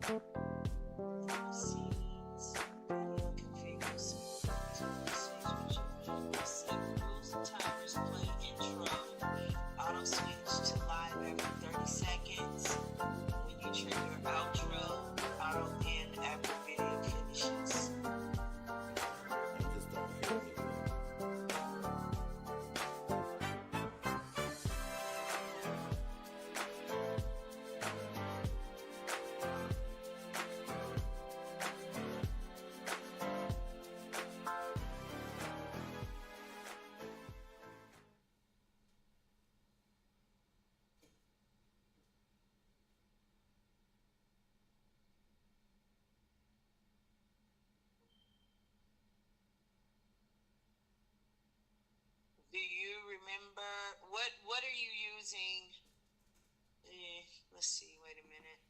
Scenes, video configures. Set rules and timers play intro. Auto switch to live every 30 seconds. When you trigger outro, auto end after video finishes. I just don't hear anything. Do you remember what are you using? Let's see. Wait a minute.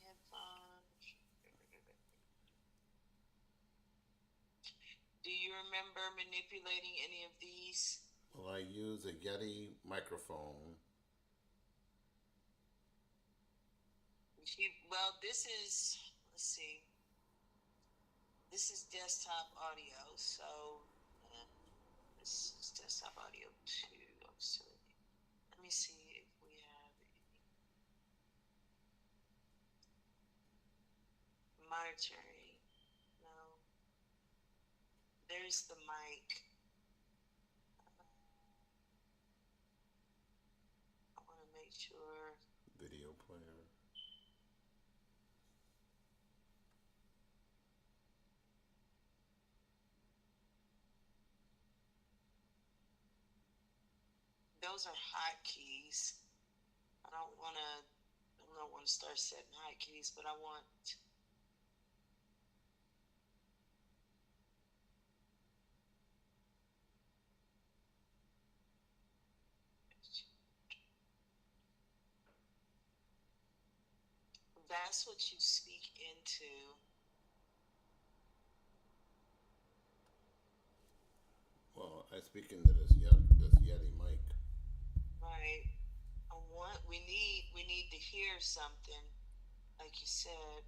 Headphones. Do you remember manipulating any of these? Well, I use a Yeti microphone. Well, this is. Let's see. This is desktop audio, so this is desktop audio too. So let me see if we have monitoring. No, there's the mic. I want to make sure. Video player. Those are hotkeys. I don't want to start setting hotkeys, but I want. That's what you speak into. Well, I speak into this Yeti mic. Right. We need to hear something, like you said.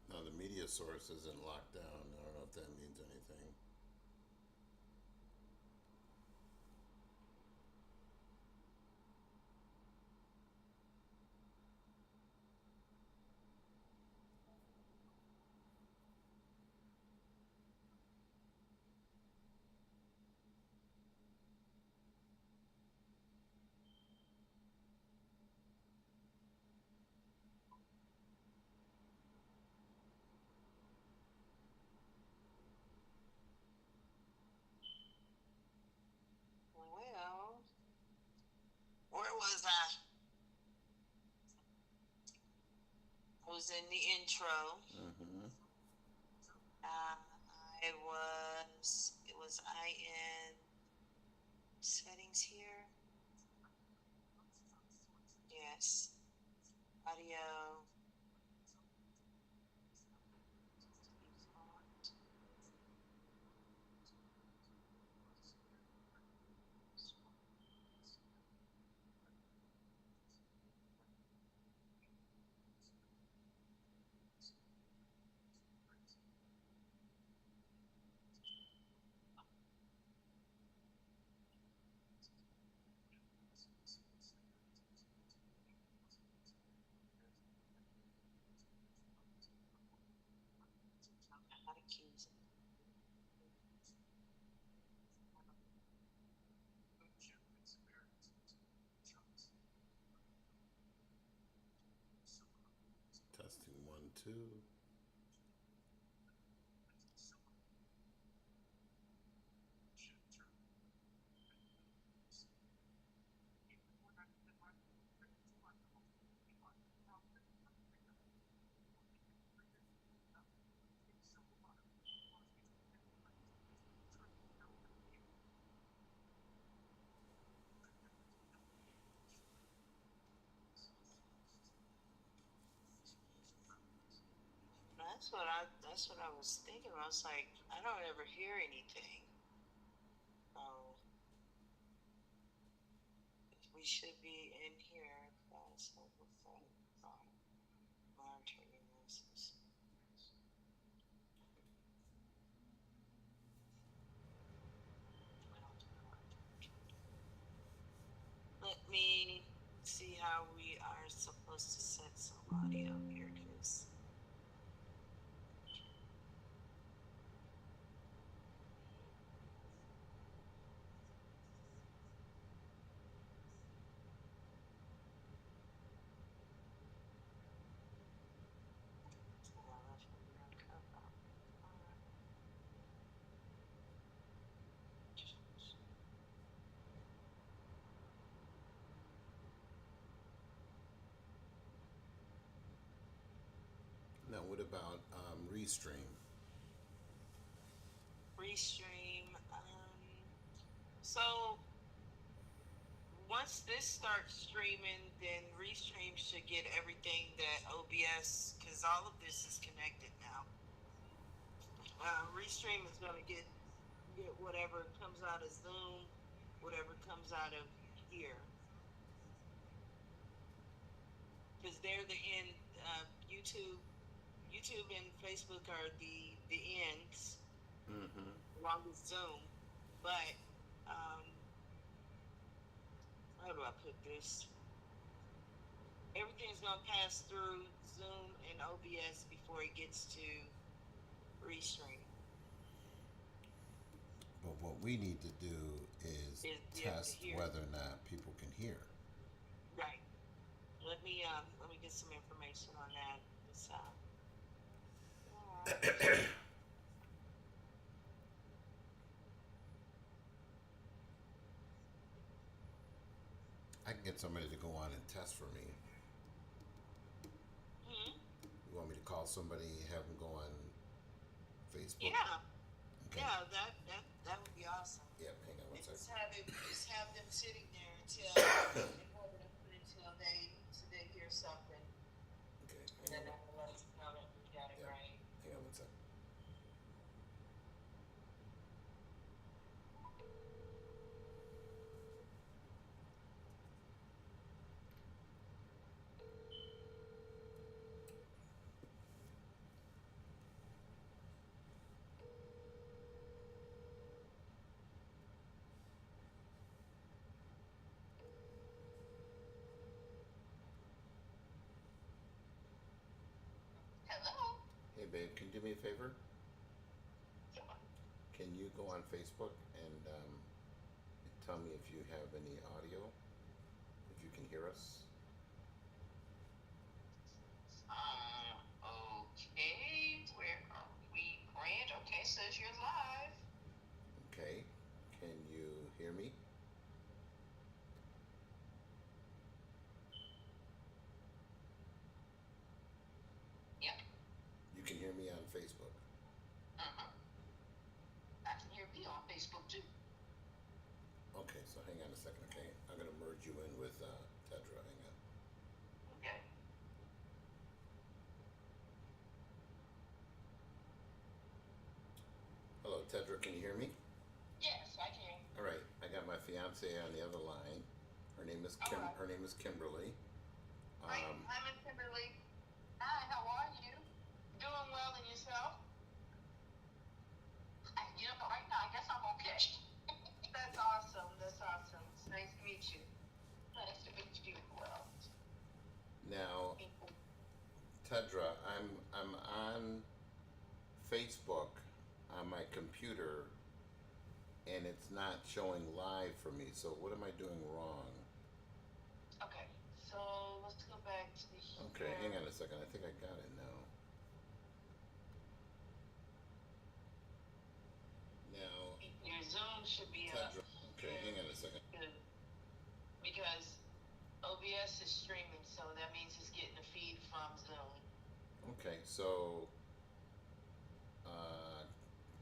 Now the media source isn't locked down. I don't know if that means anything. Well, where was I? I was in the intro. Mm-hmm. It was I in settings here. Yes. Audio. Hotkeys. Testing 1, 2. That's what I was thinking. I was like, I don't ever hear anything. If we should be in here. Fast local phone monitoring analysis. Let me see how we are supposed to set some audio here, because Now, what about Restream? restream. So once this starts streaming, then Restream should get everything that OBS, because all of this is connected now. Restream is going to get whatever comes out of Zoom, whatever comes out of here, because they're the end. YouTube and Facebook are the ends, Mm-hmm. along with Zoom. But how do I put this? Everything's gonna pass through Zoom and OBS before it gets to Restream. But what we need to do is test whether or not people can hear. Right. Let me get some information on that. I can get somebody to go on and test for me. You want me to call somebody, have them go on Facebook? Yeah. Okay. Yeah, that would be awesome. Yeah, hang on one second. Just have them sitting there until they hear something. Okay. And then that will let us know that we got it right. Hang on one second. Hello. Hey, babe, can you do me a favor? Can you go on Facebook and tell me if you have any audio, if you can hear us? Okay. Where are we? Grant. Okay, says you're live. Okay. Can you hear me? Yep. You can hear me on Facebook? I can hear me on Facebook too. Okay, so hang on a second, okay? I'm going to merge you in with Tedra. Hang on. Okay. Hello, Tedra, can you hear me? Yes, I can. All right, I got my fiance on the other line. Her name is Her name is Kimberly. Hi, I'm Kimberly. Hi, how are you? Doing well, and yourself? Right now, I guess I'm okay. That's awesome. That's awesome. It's nice to meet you. Nice to meet you as well. Now, Tedra, I'm on Facebook on my computer, and it's not showing live for me. So what am I doing wrong? Okay, so let's go back to the. Okay, hang on a second. I think I got it now. Now, your Zoom should be Tedra, up. okay, hang on a second. Because OBS is streaming, so that means it's getting a feed from Zoom. Okay, so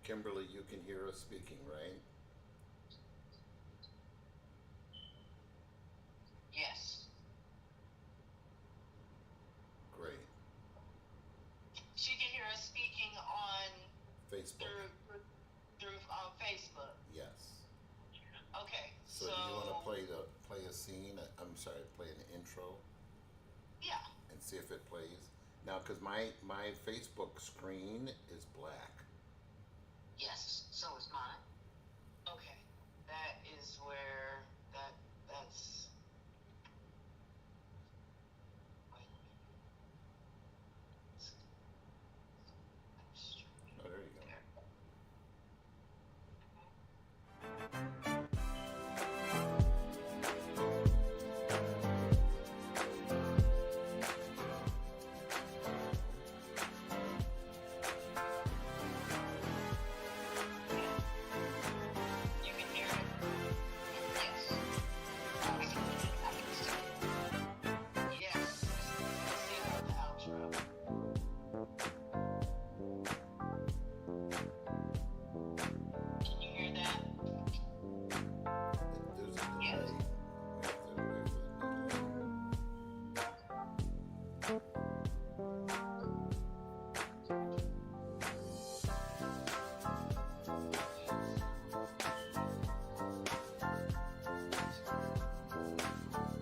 Kimberly, you can hear us speaking, right? Yes. Great. She can hear us speaking on Facebook. Through Facebook. Yes. Okay. So do you want to play a scene. I'm sorry, play an intro Yeah. and see if it plays. Now, because my Facebook screen is black. Yes. So is mine. Okay. That is where that's. Wait a minute. Oh, there you go. There. You can hear it. Yes. I can see it. Yes. Let's see about the outro. Can you hear that? There's a Yes. delay. We have to wait for the delay. Just type testing.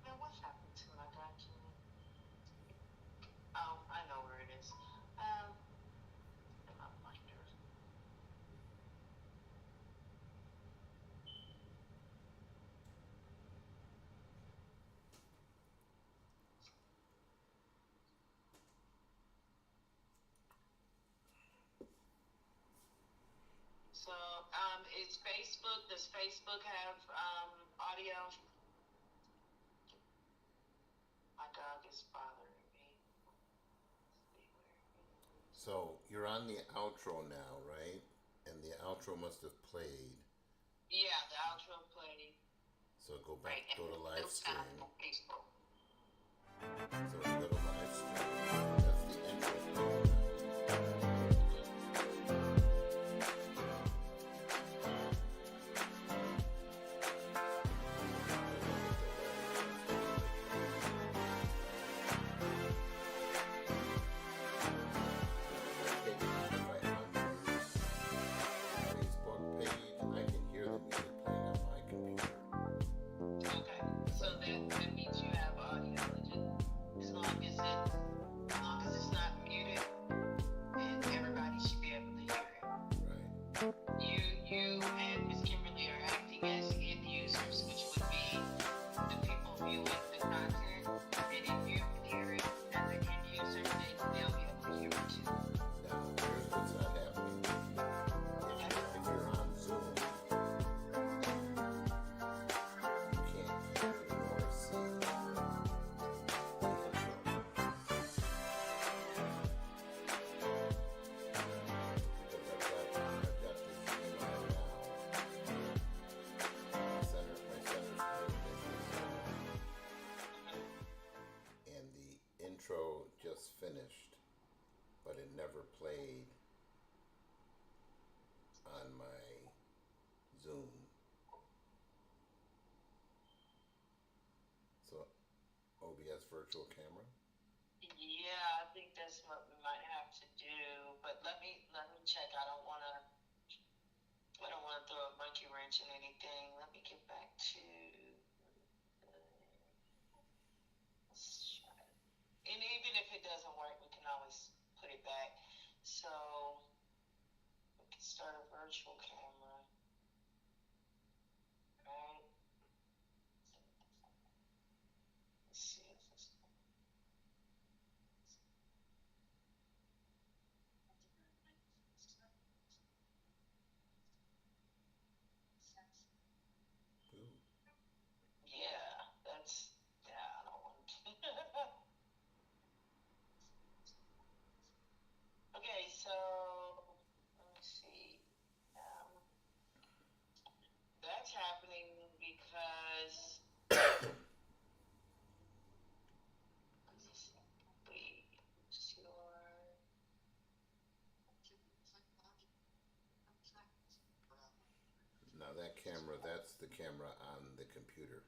Now, what happened to my document? Oh, I know where it is. In my binder. So, is Facebook, does Facebook have audio? My dog is bothering me. So you're on the outro now, right? And the outro must have played. Yeah, the outro played. So go Right, back, and go to live it's not stream. on Facebook. So when you go to live stream, that's the intro. Facebook page, I can hear the music playing on my computer. Okay, so that means you have audio. As long as it's not muted, and everybody should be able to hear it. Right. You and Miss Kimberly are acting as end users, which would be the people viewing the content. And if you can hear it as an end user, then they'll be able to hear it too. Now, here's what's not happening. If you're on Zoom, you can't hear nor see the intro. Because I've got this email now. My center screen and the intro just finished, but it never played on my Zoom. So OBS virtual camera. Yeah, I think that's what we might have to do. But let me check. I don't wanna throw a monkey wrench in anything. Let me get back to let's try it. And even if it doesn't work, we can always put it back. So we can start a virtual camera. Right? Let's see if this Ooh. yeah, I don't want to. Okay, so let me see. camera, that's the camera on the computer.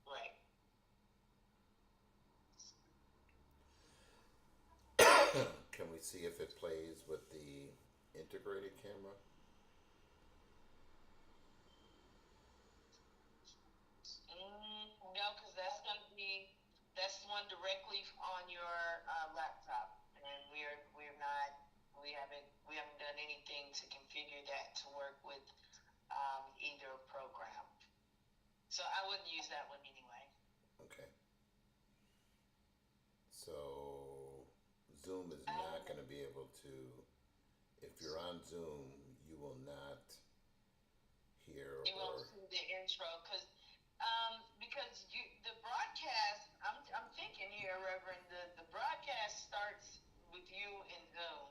Right. Can we see if it plays with the integrated camera? No, because that's one directly on your laptop, and we haven't done anything to configure that to work with either program. So I wouldn't use that one anyway. Okay. So Zoom is not going to be able to, if you're on Zoom, you will not hear You won't or, see the intro because the broadcast. I'm thinking here, Reverend. The broadcast starts with you in Zoom.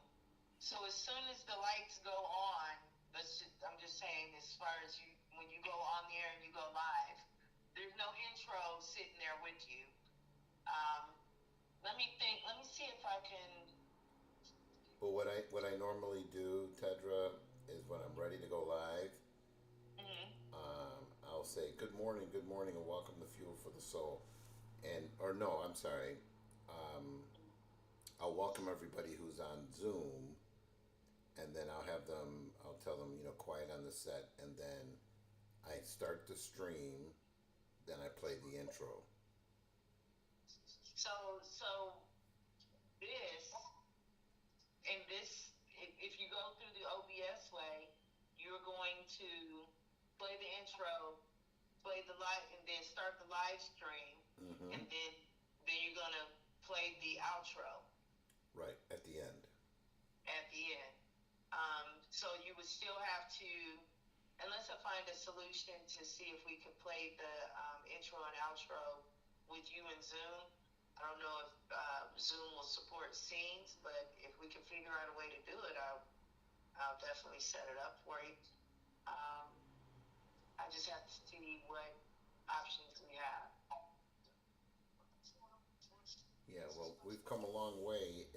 So as soon as the lights go on, I'm just saying, as far as you, when you go on the air and you go live, there's no intro sitting there with you. Let me think. Let me see if I can. but what I normally do, Tedra, is when I'm ready to go live, I'll say good morning, and welcome to Fuel for the Soul, and or no, I'm sorry, um, I'll welcome everybody who's on Zoom, and then I'll tell them, quiet on the set, and then I start the stream, then I play the intro. So this if you go through the OBS way, you're going to play the intro, play the live, and then start the live stream, Mm-hmm. and then you're gonna play the outro Right at the end. at the end. So you would still have to, unless I find a solution to see if we could play the intro and outro with you in Zoom. I don't know if Zoom will support scenes, but if we can figure out a way to do it, I'll definitely set it up for you. I just have to see what options we have. Yeah, well, we've come a long way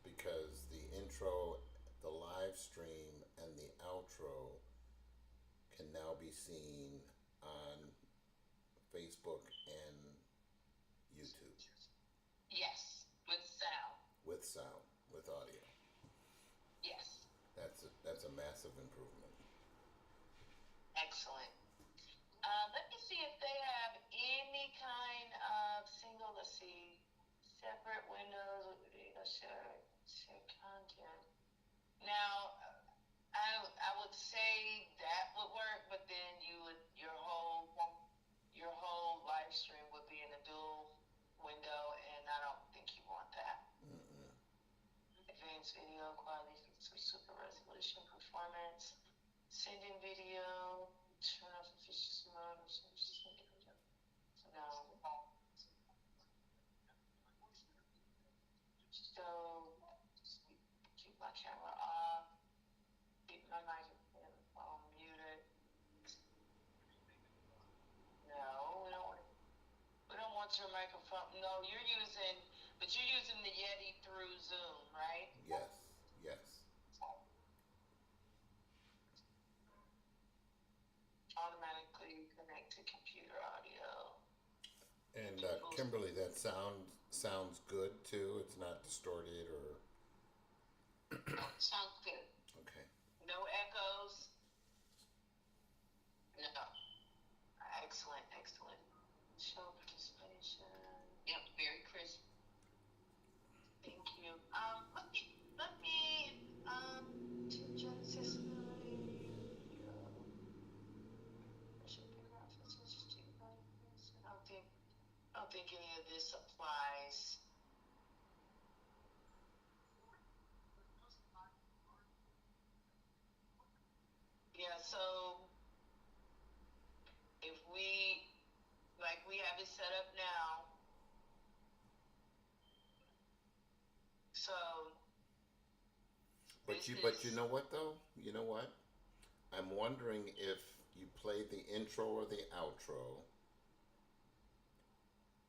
because the intro, the live stream, and the outro can now be seen on Facebook and YouTube Yes, with sound. with sound, with audio. Yes, That's a massive improvement. excellent. Let me see if they have any kind of single. Let's see, separate windows. Share content. Now, I would say that would work, but then your whole live stream would be in a dual window, and I don't think you want that. Mm-mm. Advanced video quality, super resolution performance, sending video, turn off efficiency mode, no. So keep my camera off, keep my microphone muted. No, we don't want your microphone. No, but you're using the Yeti through Zoom, right? Yes, yes. Automatically connect to computer audio. And Kimberly, that sounds good too. It's not distorted or Sounds good. okay. No echoes. No. Excellent, excellent. Show participation. Yep, very crisp. Thank you. Let me to Genesis 9. I don't think any of this applies. Yeah, so if we have it set up now, so But you know what though? You know what? I'm wondering if you play the intro or the outro,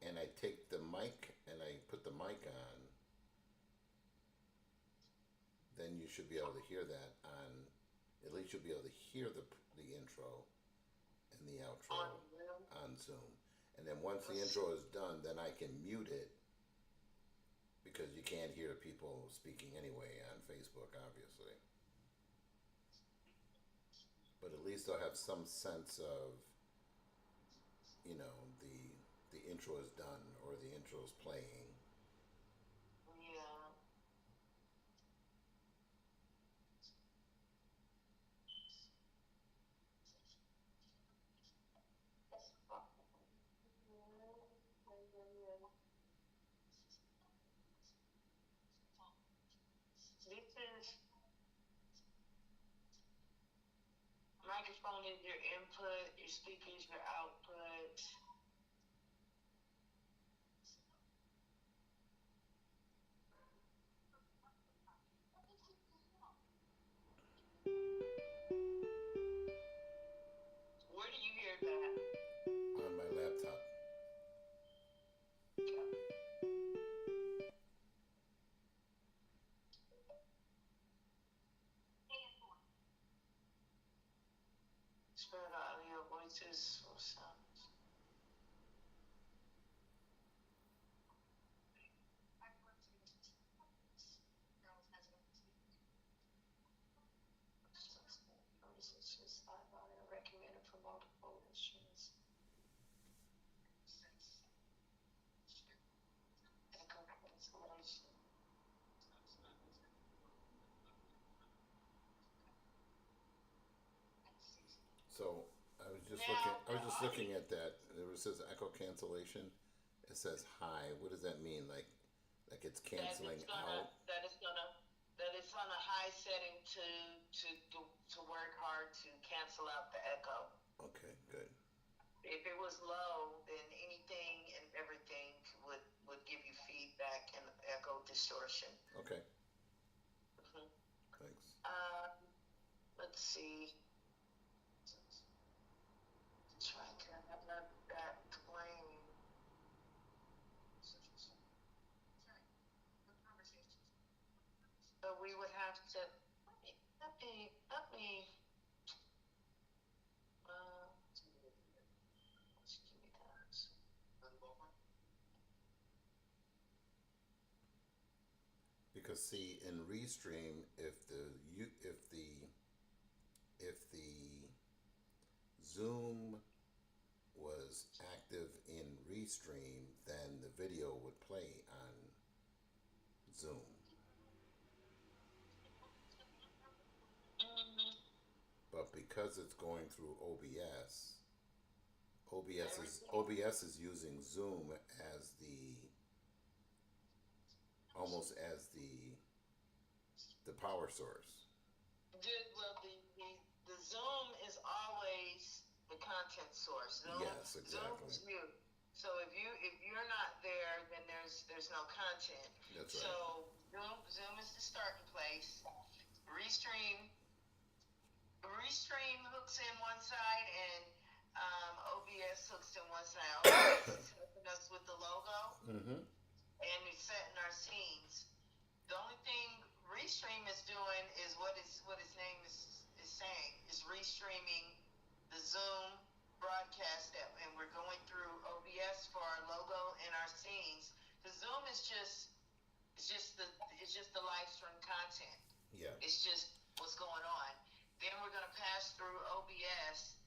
and I take the mic and I put the mic on, then you should be able to hear that on. At least you'll be able to hear the intro and the On outro Zoom. on Zoom. And then once the Let's intro is done, then I can mute it because you can't hear people speaking anyway on Facebook, obviously. But at least I'll have some sense of, you know, the intro is done or the intro is playing. Yeah. This is microphone is your input, your speaker is your output. Where do you hear that? On my laptop. Spread audio, voices, or sounds. It's just live audio recommended for multiple instruments. Echo cancellation. So I was just looking. Now, I was just looking at that. It says echo cancellation. It says high. What does that mean? Like it's canceling out. That it's on a high setting to work hard to cancel out the echo. Okay, good. If it was low, then anything and everything would give you feedback and echo distortion. Okay, Mm-hmm. thanks. Let's see. Try to have that playing. So we would have to let me just give me that. Because see, in Restream, if the Zoom was active in Restream, then the video would play on Zoom. Mm-hmm. But because it's going through OBS is using Zoom as almost as the power source. Well, the Zoom is always the content source. Yes, exactly. Zoom is you. So if you're not there, then there's no content. That's right. So Zoom is the starting place. Restream hooks in one side, and OBS hooks in one side. OBS is helping us with the logo, Mm-hmm. and it's setting our scenes. The only thing Restream is doing is what its name is saying, is restreaming the Zoom broadcast and we're going through OBS for our logo and our scenes. The Zoom is just the live stream content. Yeah. It's just what's going on. Then we're gonna pass through OBS,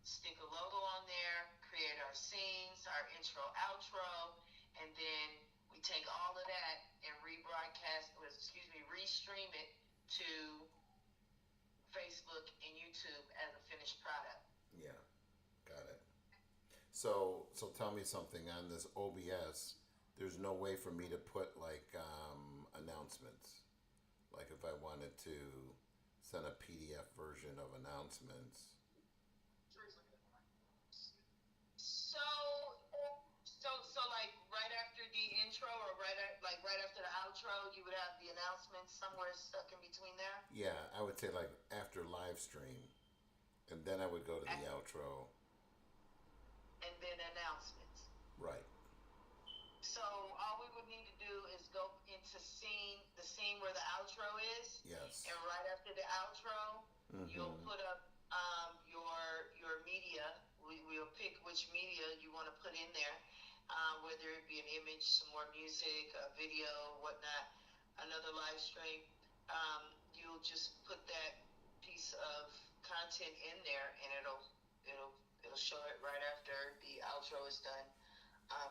stick a logo on there, create our scenes, our intro, outro, and then we take all of that and restream it to Facebook and YouTube as a finished product. Yeah, got it. So tell me something on this OBS. There's no way for me to put like announcements. Like if I wanted to send a PDF version of announcements. So like right after the intro or right after the outro, you would have the announcements somewhere stuck in between there? Yeah, I would say like after live stream, and then I would go to the outro. And then announcements. Right. So all we would need to do is go into the scene where the outro is. Yes. And right after the outro, Mm-hmm. you'll put up your media. We'll pick which media you want to put in there, whether it be an image, some more music, a video, whatnot, another live stream. You'll just put that piece of content in there, and it'll it'll show it right after the outro is done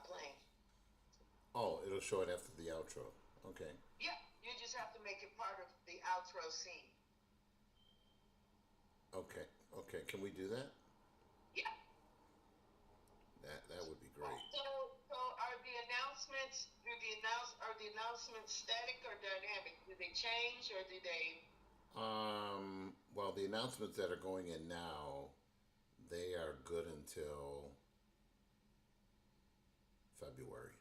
playing. Oh, it'll show it after the outro. Okay. Yeah, you just have to make it part of the outro scene. Okay. Okay. Can we do that? Yeah. That would be great. So are the announcements are the announcements static or dynamic? Do they change or do they? Well, the announcements that are going in now, they are good until February.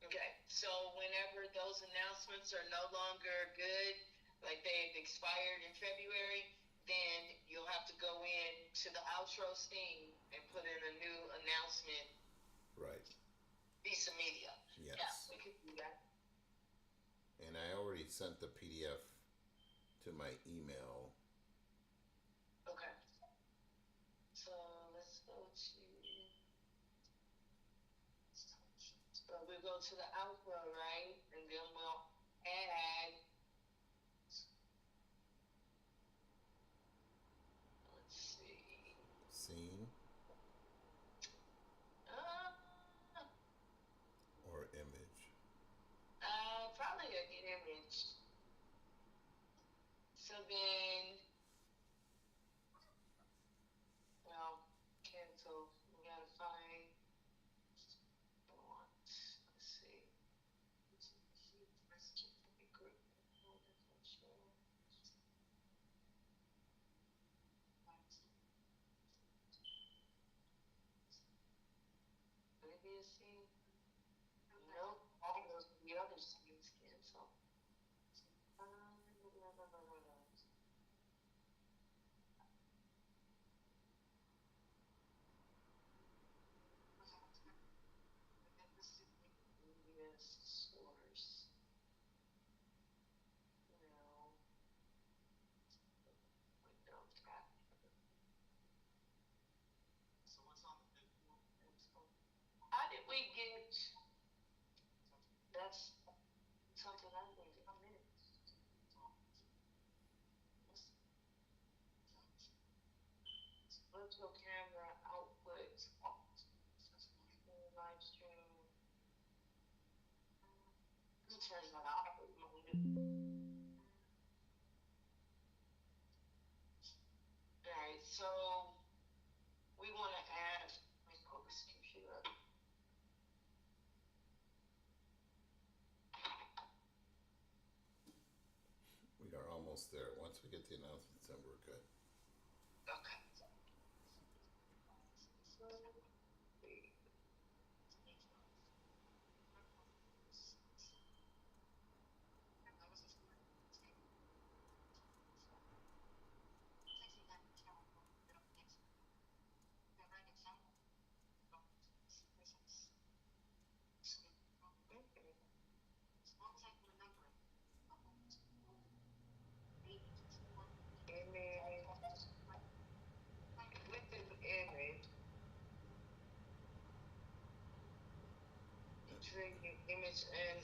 Okay, so whenever those announcements are no longer good, like they've expired in February, then you'll have to go in to the outro scene and put in a new announcement Right. piece of media. Yes. Yeah, we could do that. And I already sent the PDF to my email. Okay. So let's go to. So we'll go to the outro, right? And then we'll add. Let's see. Scene Uh, or image. Probably an image. So then, well, cancel. We gotta find. Let's see. Group. Maybe a scene. Nope. All those the other scenes cancel. Yes, source. No. Window cap. How did we get? That's something I think. A minute. Virtual camera output. Live stream. Let me turn that off for a moment. Alright, so we want to add. Let me pull this computer up. We are almost there. Once we get the announcements in, we're good. Okay. Image. With the image. Trigger image and.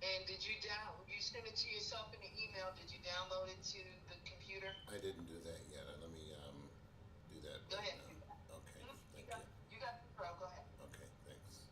And did you you send it to yourself in the email? Did you download it to the computer? I didn't do that yet. Let me do that Go right ahead. now. Okay. Thank you. You got the pro. Go ahead. Okay. Thanks.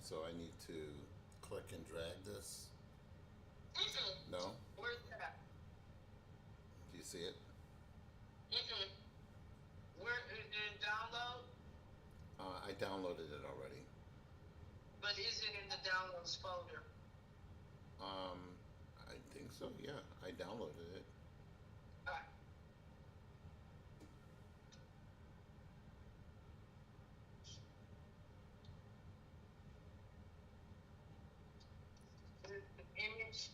so I need to click and drag this. Mm-mm. No? Where's that? Do you see it? Mm-mm. Where is it download? I downloaded it already. But is it in the downloads folder? Um, I think so. Yeah, I downloaded it. All right. Is it the image?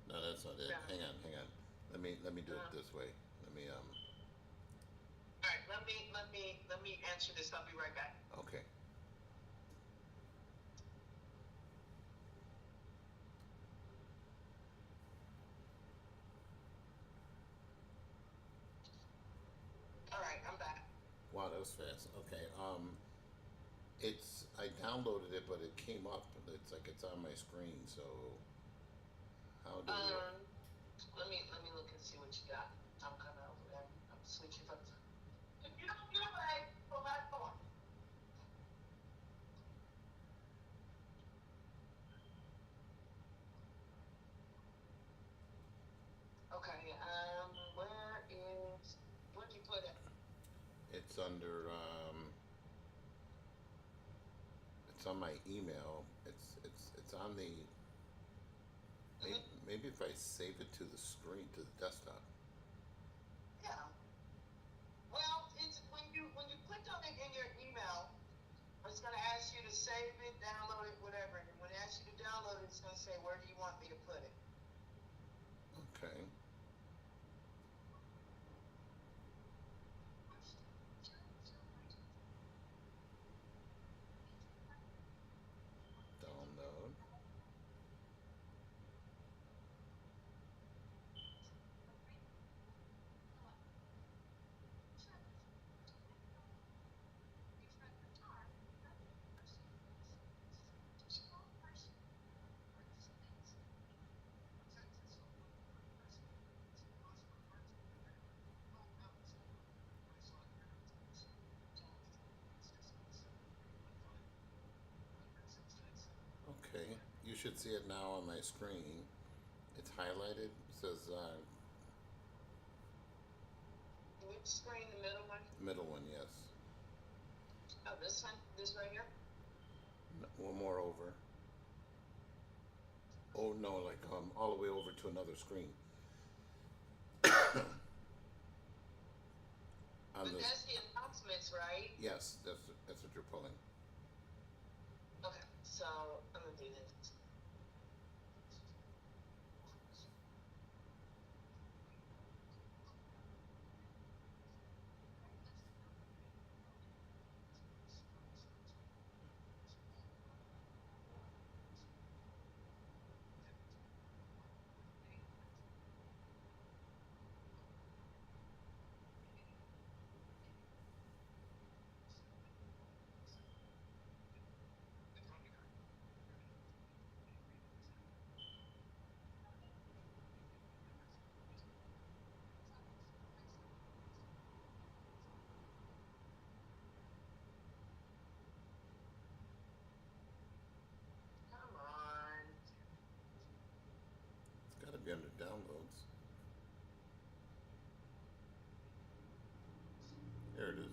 No, that's not it. Yeah. Hang on, hang on. Let me do it Uh, this way. Let me all right. Let me answer this. I'll be right back. okay. All right. I'm back. Wow, that was fast. Okay. It's I downloaded it, but it came up. It's like it's on my screen. So how do Um. Let me look and see what you got. I'm coming over there. I'm switching from. If you don't get away, go back on. Okay. Where'd you put it? it's under it's on my email. It's on the maybe, Mhm. maybe if I save it to the screen to the desktop. Yeah. Well, it's when you clicked on it in your email, it's going to ask you to save it, download it, whatever. And when it asks you to download it, it's going to say, where do you want me to put it? Okay. Download. Okay. You should see it now on my screen. It's highlighted. It says Which screen, the middle one? middle one. Yes. Oh, this one? This right here? One more over. Oh no, like all the way over to another screen. On But this. that's the announcements, right? Yes, that's what you're pulling. Okay, so I'm going to do this. Come on. It's got to be under downloads. There it is.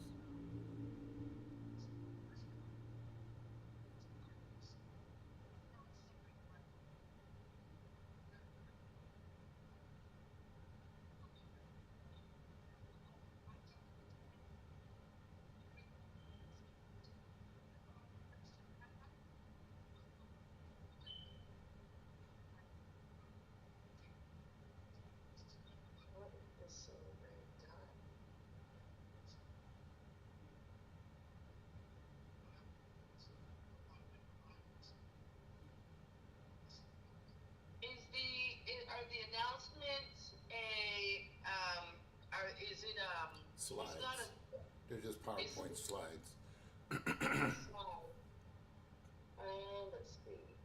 What is this celebrate done? Are the announcements is it, it's not Slides. They're just it's PowerPoint slides. a slide. Let's see.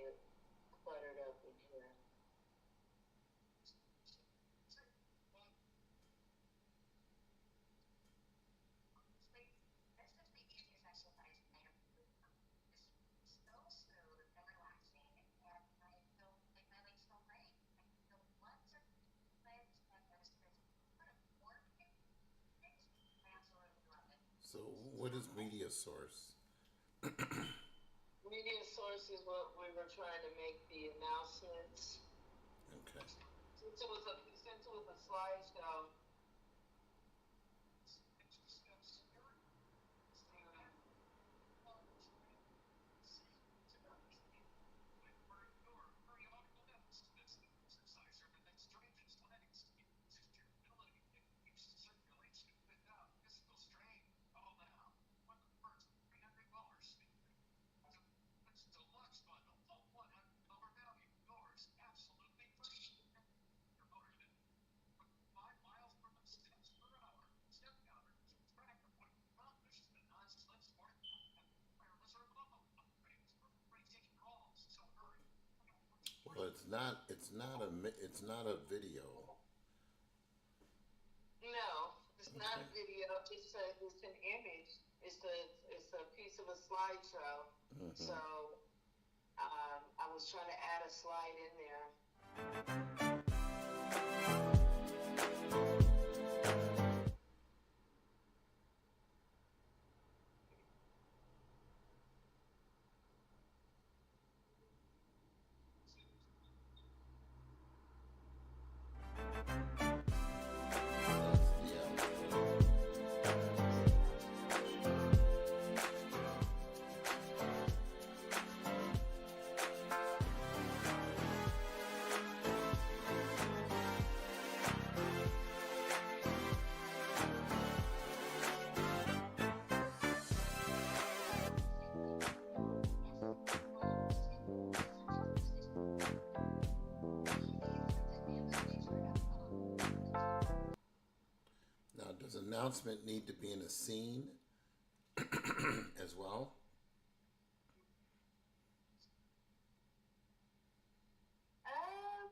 get cluttered up in here. So, what is media source? Media source is what we were trying to make the announcements. Okay. Since it was a slideshow. Well, it's not. It's not a video. No, it's not Okay. a video. It's an image. It's a piece of a slideshow. Hmm. So I was trying to add a slide in there. That's the outro. Now, does announcement need to be in a scene as well? Uh,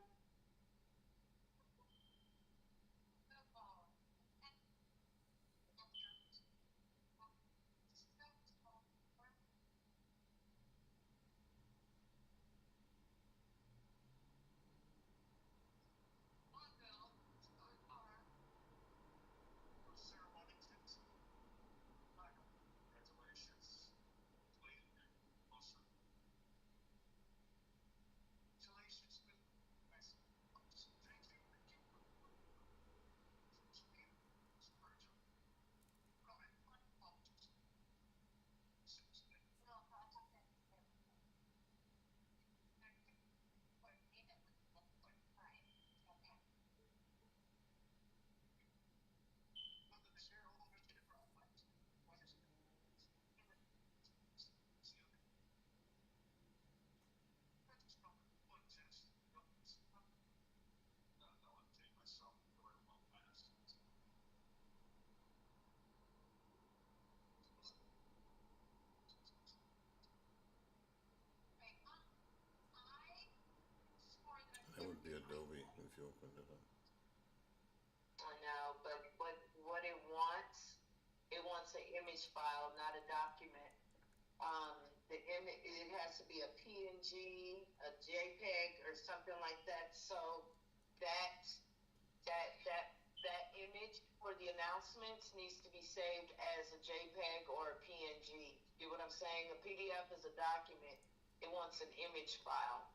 That would be Adobe if you opened it up. I know, but what it wants an image file, not a document. The image, it has to be a PNG, a JPEG, or something like that. So that that that that image for the announcements needs to be saved as a JPEG or a PNG. You know what I'm saying? A PDF is a document. It wants an image file.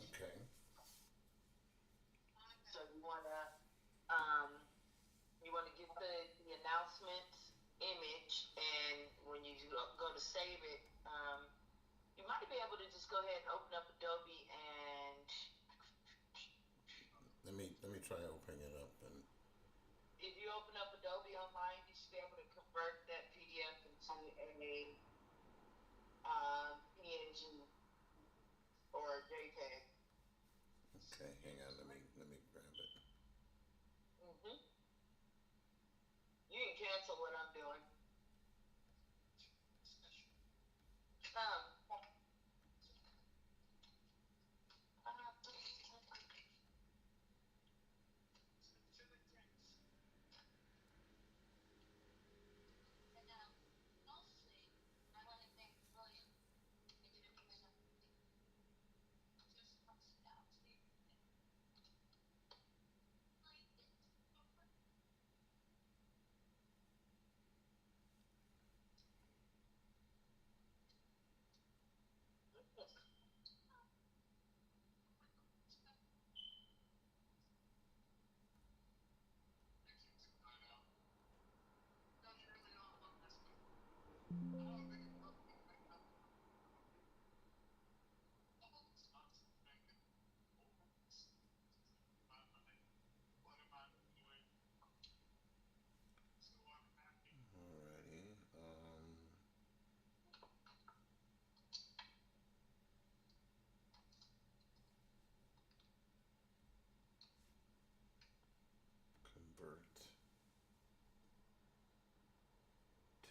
Okay. So you wanna get the announcements image, and when you go to save it, you might be able to just go ahead and open up Adobe, and Let me try opening it up and if you open up Adobe online, you should be able to convert that PDF into a PNG or a JPEG. okay, hang on, let me grab it. Mm-hmm. You can cancel what I'm doing. Um,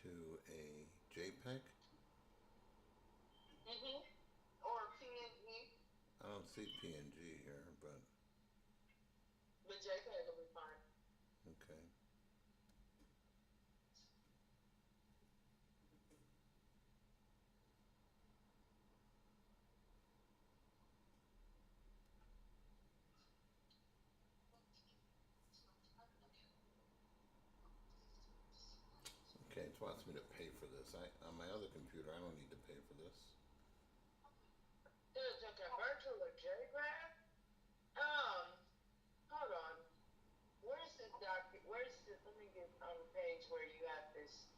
to a JPEG. Or PNG, I don't see PNG here, but but JPEG will be fine. okay. Okay, it wants me to pay for this. I on my other computer, I don't need to pay for this. To convert to a JPEG? Um, hold on. Where's the Where's the? Let me get on the page where you have this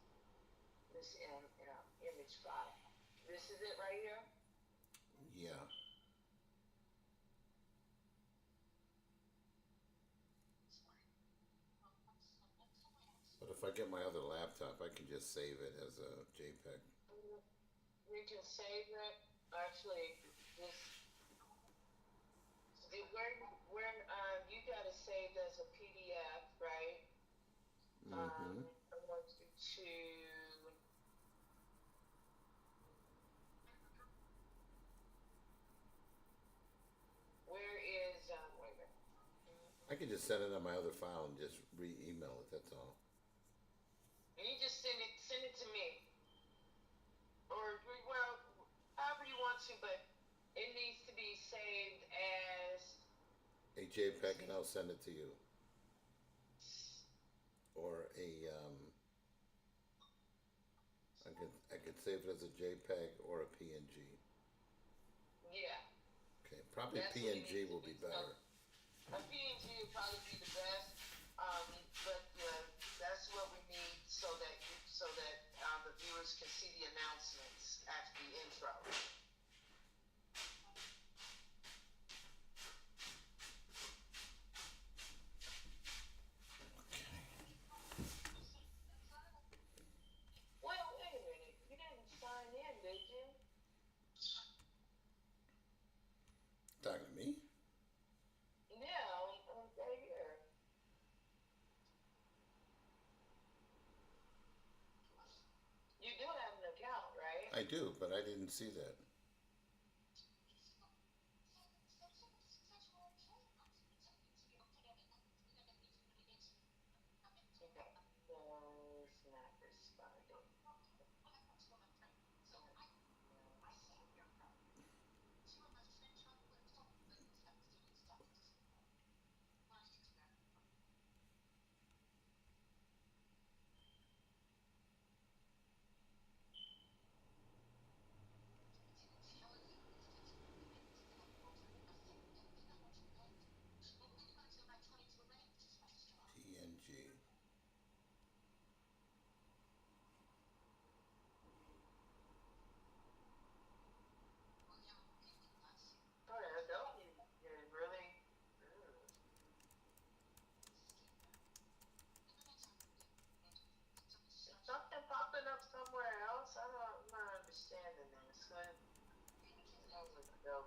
image file. This is it right here. Yeah, but if I get my other laptop, I can just save it as a JPEG. You can save it. Actually, this where you got it saved as a PDF, right? Mm-hmm. I want you to. Where is wait a minute. I can just send it on my other file and just re-email it. That's all. And you just send it to me, or well, however you want to, but it needs to be saved as. A JPEG, and I'll send it to you, or a I could save it as a JPEG or a PNG. Yeah, Okay, probably that's what you PNG need to will do. be So better. a PNG would probably be the best, but that's what we need so that the viewers can see the announcements after the intro. Well, wait a minute. You didn't sign in, did you? Talking to me? Yeah, right here. You do have an account, right? I do, but I didn't see that. Okay. So it's not responding. PNG. Oh, yeah, don't you really? Is something popping up somewhere else? I'm not understanding this. How's it go?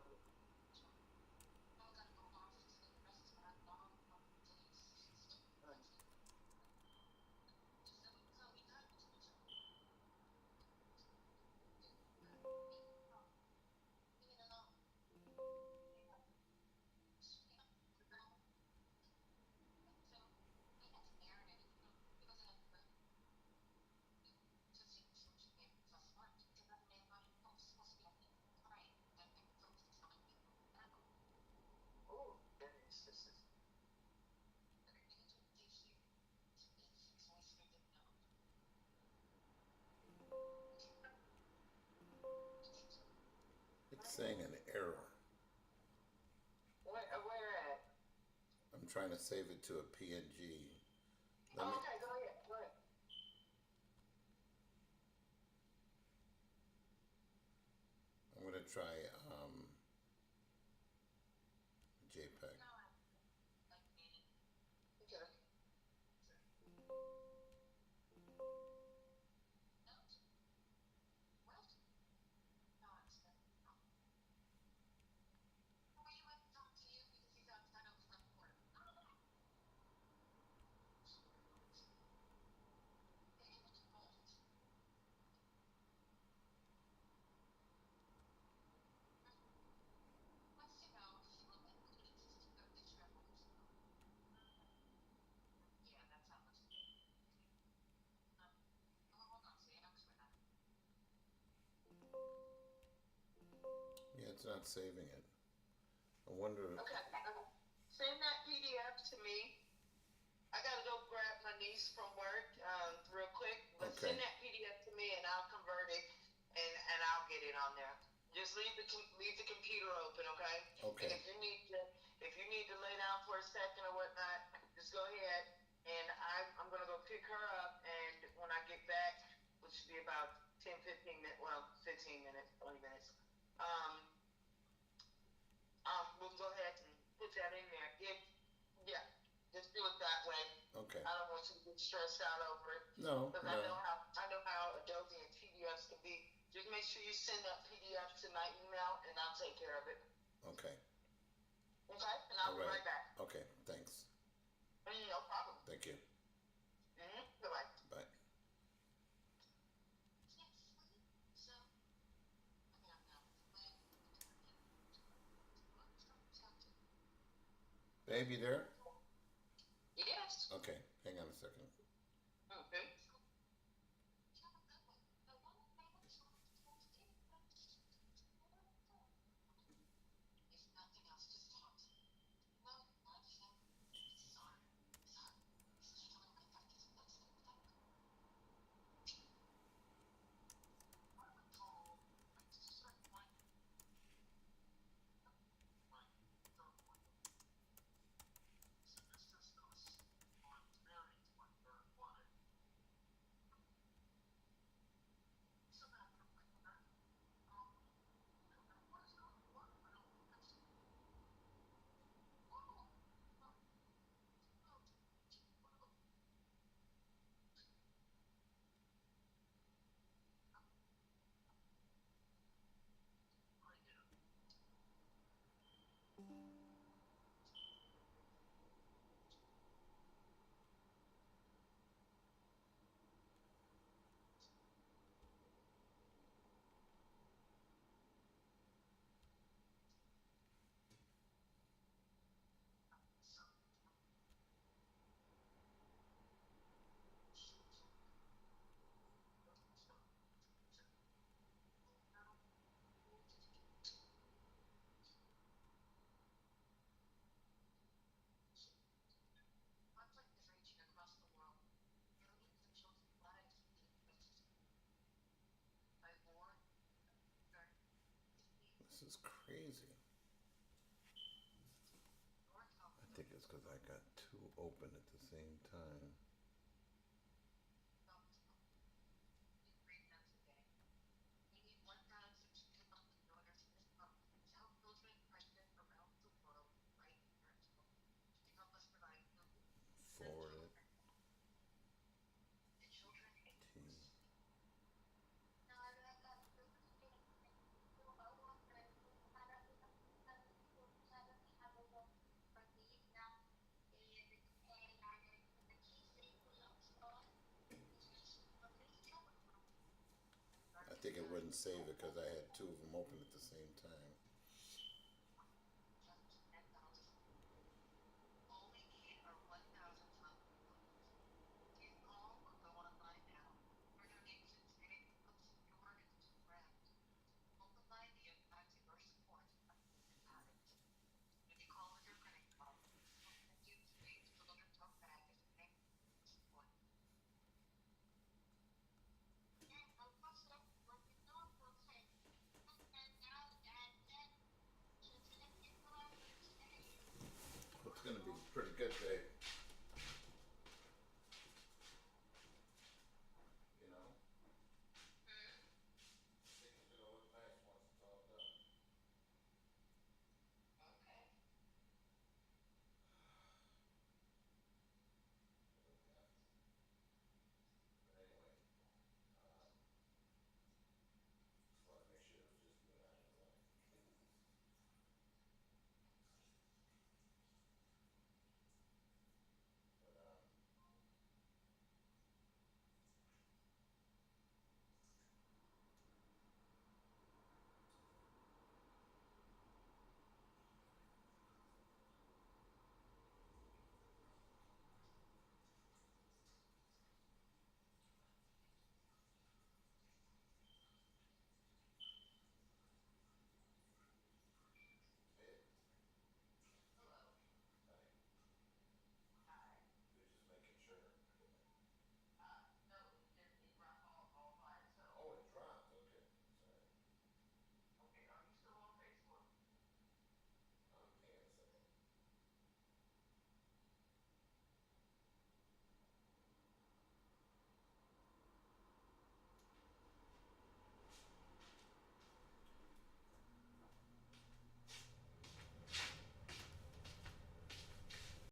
Oh, goodness, this is. It's saying an error. Where at? I'm trying to save it to a PNG. Let me. Oh, okay, go ahead. Go ahead. I'm gonna try JPEG. Okay. not saving it. I wonder. Okay. Send that PDF to me. I gotta go grab my niece from work real quick, but Okay. send that PDF to me and I'll convert it and I'll get it on there. Just leave the computer open, okay? And Okay. if you need to lay down for a second or whatnot, just go ahead. And I'm gonna go pick her up, and when I get back, which should be about 10, 15 minutes, well, 15 minutes, 20 minutes, um, we'll go ahead and put that in there. Yeah, just do it that way. Okay. I don't want you to get stressed out over it No, because no. I know how Adobe and PDFs can be. Just make sure you send that PDF to my email, and I'll take care of it. Okay. Okay, and I'll All be right. right back. Okay. Thanks. No problem. Thank you. Goodbye. Bye. Baby there? Yes. Okay. Hang on a second. Okay. This is crazy. I think it's because I got two open at the same time. Forward it. T. I think it wouldn't save it because I had two of them open at the same time.